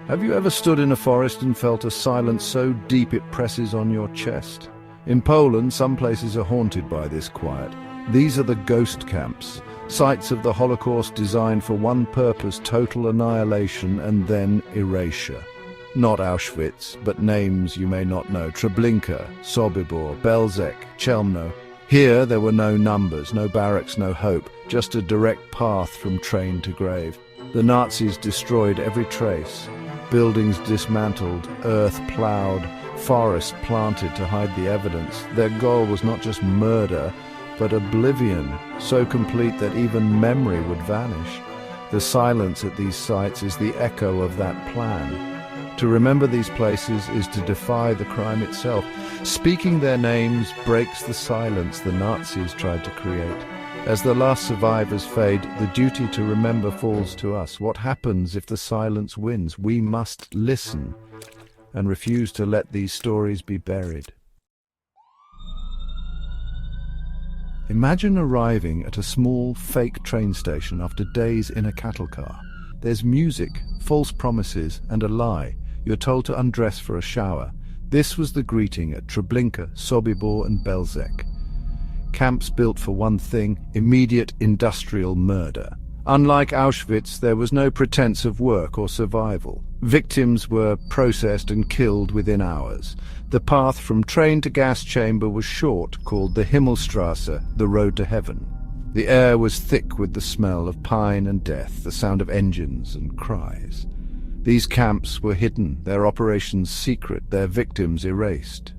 Have you ever stood in a forest and felt a silence so deep it presses on your chest? In Poland, some places are haunted by this quiet. These are the ghost camps, sites of the Holocaust designed for one purpose: total annihilation and then erasure. Not Auschwitz, but names you may not know: Treblinka, Sobibor, Belzec, Chelmno. Here there were no numbers, no barracks, no hope, just a direct path from train to grave. The Nazis destroyed every trace. Buildings dismantled, earth ploughed, forests planted to hide the evidence. Their goal was not just murder, but oblivion, so complete that even memory would vanish. The silence at these sites is the echo of that plan. To remember these places is to defy the crime itself. Speaking their names breaks the silence the Nazis tried to create. As the last survivors fade, the duty to remember falls to us. What happens if the silence wins? We must listen and refuse to let these stories be buried. Imagine arriving at a small, fake train station after days in a cattle car. There's music, false promises, and a lie. You're told to undress for a shower. This was the greeting at Treblinka, Sobibor, and Belzec. Camps built for one thing: immediate industrial murder. Unlike Auschwitz, there was no pretense of work or survival. Victims were processed and killed within hours. The path from train to gas chamber was short, called the Himmelstrasse, the road to heaven. The air was thick with the smell of pine and death, the sound of engines and cries. These camps were hidden, their operations secret, their victims erased.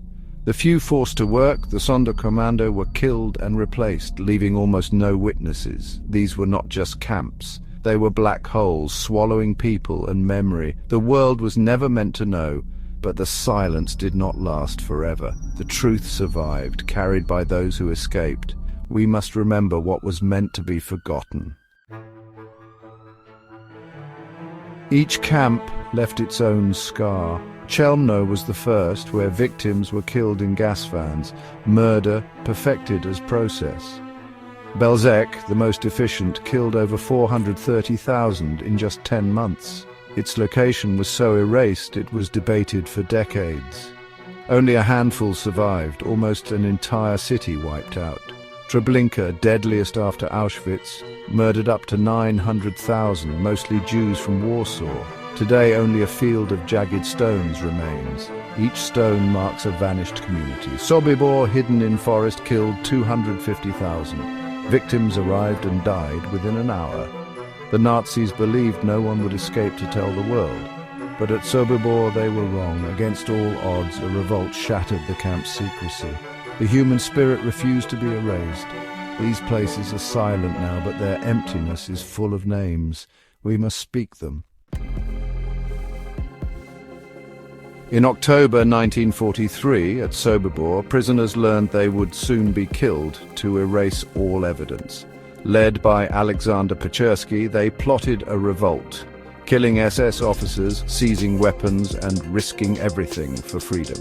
The few forced to work, the Sonderkommando, were killed and replaced, leaving almost no witnesses. These were not just camps. They were black holes, swallowing people and memory. The world was never meant to know, but the silence did not last forever. The truth survived, carried by those who escaped. We must remember what was meant to be forgotten. Each camp left its own scar. Chelmno was the first, where victims were killed in gas vans, murder perfected as process. Belzec, the most efficient, killed over 430,000 in just 10 months. Its location was so erased it was debated for decades. Only a handful survived, almost an entire city wiped out. Treblinka, deadliest after Auschwitz, murdered up to 900,000, mostly Jews from Warsaw. Today only a field of jagged stones remains. Each stone marks a vanished community. Sobibor, hidden in forest, killed 250,000. Victims arrived and died within an hour. The Nazis believed no one would escape to tell the world. But at Sobibor they were wrong. Against all odds, a revolt shattered the camp's secrecy. The human spirit refused to be erased. These places are silent now, but their emptiness is full of names. We must speak them. In October 1943, at Sobibor, prisoners learned they would soon be killed to erase all evidence. Led by Alexander Pechersky, they plotted a revolt, killing SS officers, seizing weapons, and risking everything for freedom.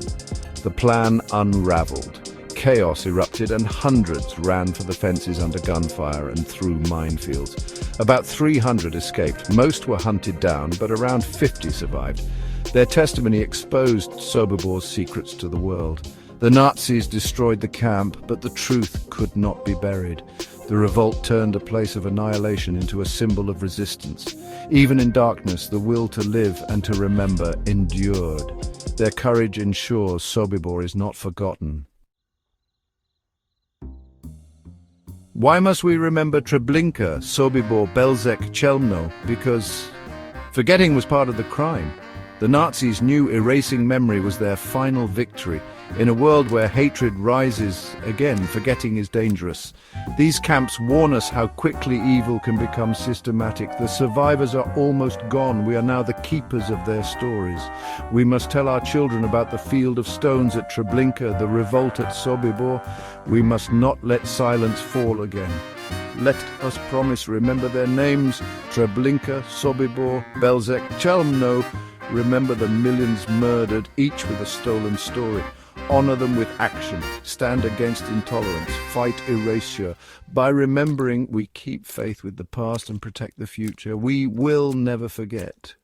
The plan unraveled. Chaos erupted and hundreds ran for the fences under gunfire and through minefields. About 300 escaped. Most were hunted down, but around 50 survived. Their testimony exposed Sobibor's secrets to the world. The Nazis destroyed the camp, but the truth could not be buried. The revolt turned a place of annihilation into a symbol of resistance. Even in darkness, the will to live and to remember endured. Their courage ensures Sobibor is not forgotten. Why must we remember Treblinka, Sobibor, Belzec, Chelmno? Because forgetting was part of the crime. The Nazis knew erasing memory was their final victory. In a world where hatred rises again, forgetting is dangerous. These camps warn us how quickly evil can become systematic. The survivors are almost gone. We are now the keepers of their stories. We must tell our children about the field of stones at Treblinka, the revolt at Sobibor. We must not let silence fall again. Let us promise, remember their names: Treblinka, Sobibor, Belzec, Chelmno. Remember the millions murdered, each with a stolen story. Honor them with action. Stand against intolerance. Fight erasure. By remembering, we keep faith with the past and protect the future. We will never forget.